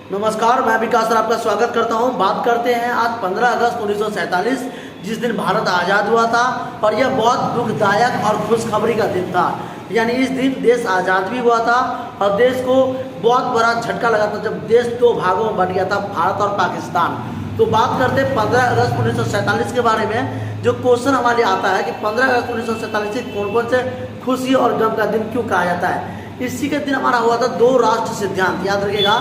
नमस्कार, मैं विकास सर आपका स्वागत करता हूं। बात करते हैं आज 15 अगस्त 1947 जिस दिन भारत आज़ाद हुआ था और यह बहुत दुखदायक और खुशखबरी का दिन था। यानी इस दिन देश आज़ाद भी हुआ था और देश को बहुत बड़ा झटका लगा था जब देश दो भागों में बट गया था, भारत और पाकिस्तान। तो बात करते हैं 15 अगस्त 1947 के बारे में। जो क्वेश्चन हमारे आता है कि 15 अगस्त 1947 कौन कौन से खुशी और गम का दिन क्यों कहा जाता है। इसी के दिन हमारा हुआ था दो राष्ट्र सिद्धांत, याद रखिएगा।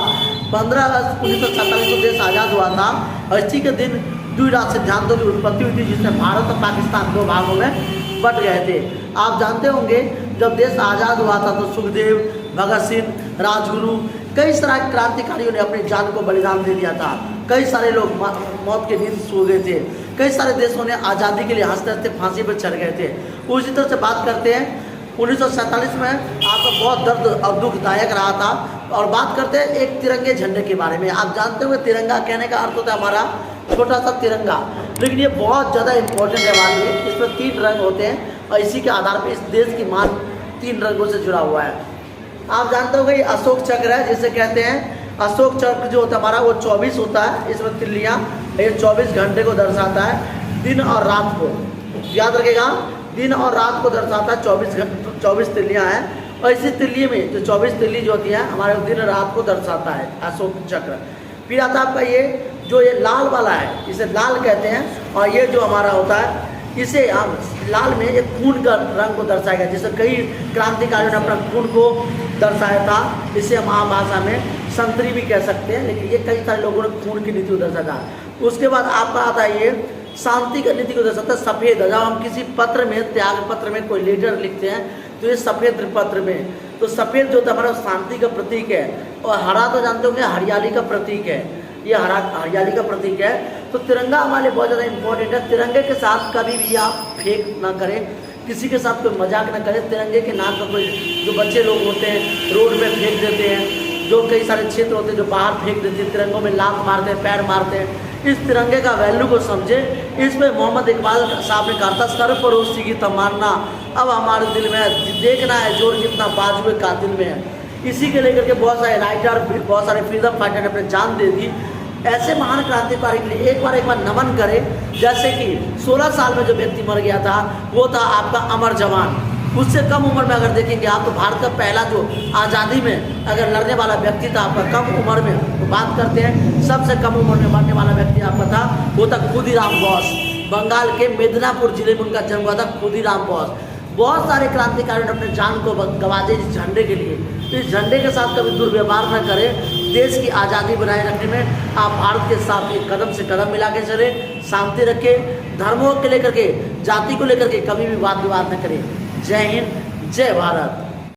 15 अगस्त 1947 को देश आज़ाद हुआ था और इसी के दिन द्विराष्ट्र सिद्धांतों की उत्पत्ति हुई थी जिसमें भारत और पाकिस्तान दो भागों में बट गए थे। आप जानते होंगे जब देश आज़ाद हुआ था तो सुखदेव, भगत सिंह, राजगुरु, कई सारे क्रांतिकारियों ने अपनी जान को बलिदान दे दिया था। कई सारे लोग मौत के नींद सो गए थे। कई सारे देशों ने आज़ादी के लिए हंसते हंसते फांसी पर चढ़ गए थे। उसी तरह से बात करते हैं 1947 में आपका बहुत दर्द और दुखदायक रहा था। और बात करते हैं एक तिरंगे झंडे के बारे में। आप जानते होंगे तिरंगा कहने का अर्थ होता है हमारा छोटा सा तिरंगा, लेकिन ये बहुत ज़्यादा इम्पोर्टेंट है हमारे लिए। इसमें 3 रंग होते हैं और इसी के आधार पर इस देश की मान 3 रंगों से जुड़ा हुआ है। आप जानते होंगे ये अशोक चक्र है जिसे कहते हैं। अशोक चक्र जो होता है हमारा वो 24 होता है। इसमें तिल्लियाँ, ये 24 घंटे को दर्शाता है, दिन और रात को। याद रखिएगा, दिन और रात को दर्शाता है। 24 तिल्लियाँ हैं और इसी तिल्ली में जो 24 तिल्ली जो होती है हमारे दिन रात को दर्शाता है अशोक चक्र। फिर आता है आपका ये जो ये लाल वाला है, इसे लाल कहते हैं। और ये जो हमारा होता है इसे हम लाल में एक खून का रंग को दर्शाएगा, जिसे कई क्रांतिकारियों ने अपना खून को दर्शाया था। इसे हम आम भाषा में संतरी भी कह सकते हैं, लेकिन ये कई सारे लोगों ने खून की नीति को दर्शाया था। उसके बाद आपका आता है ये शांति का नीति को दर्शाता है सफ़ेद। जब हम किसी पत्र में, त्याग पत्र में कोई लेटर लिखते हैं तो ये सफ़ेद पत्र में, तो सफ़ेद जो होता है हमारा शांति का प्रतीक है। और हरा तो जानते होंगे हरियाली का प्रतीक है, ये हरियाली का प्रतीक है। तो तिरंगा हमारे लिए बहुत ज़्यादा इंपॉर्टेंट है। तिरंगे के साथ कभी भी आप फेक ना करें, किसी के साथ कोई मजाक ना करें। तिरंगे के नाम पर कोई जो बच्चे लोग होते हैं रोड में फेंक देते हैं, जो कई सारे क्षेत्र होते हैं जो बाहर फेंक देते हैं, तिरंगों में लात मारते हैं, पैर मारते हैं। इस तिरंगे का वैल्यू को समझे। इसमें मोहम्मद इकबाल साहब ने कहा था, सर पड़ोसी की तमन्ना अब हमारे दिल में है, देखना है जोर कितना बाजुए कातिल में है। इसी के लेकर के बहुत सारे राइटर, बहुत सारे फ्रीडम फाइटर ने अपनी जान दे दी। ऐसे महान क्रांतिकारी के लिए एक बार नमन करें। जैसे कि 16 साल में जो व्यक्ति मर गया था वो था आपका अमर जवान। उससे कम उम्र में अगर देखेंगे आप तो भारत का पहला जो आज़ादी में अगर लड़ने वाला व्यक्ति था आपका कम उम्र में, तो बात करते हैं सबसे कम उम्र में मरने वाला व्यक्ति आपका था, वो था खुदीराम बोस। बंगाल के मेदिनीपुर जिले में उनका जन्म हुआ था, खुदीराम बोस। बहुत सारे क्रांतिकारियों ने अपने जान को गंवा दिए इस झंडे के लिए। तो इस झंडे के साथ कभी दुर्व्यवहार न करें। देश की आज़ादी बनाए रखने में आप भारत के साथ एक कदम से कदम मिला के चले, शांति रखें, धर्मों के लेकर के, जाति को लेकर के कभी भी वाद विवाद न करें। जय हिंद, जय भारत।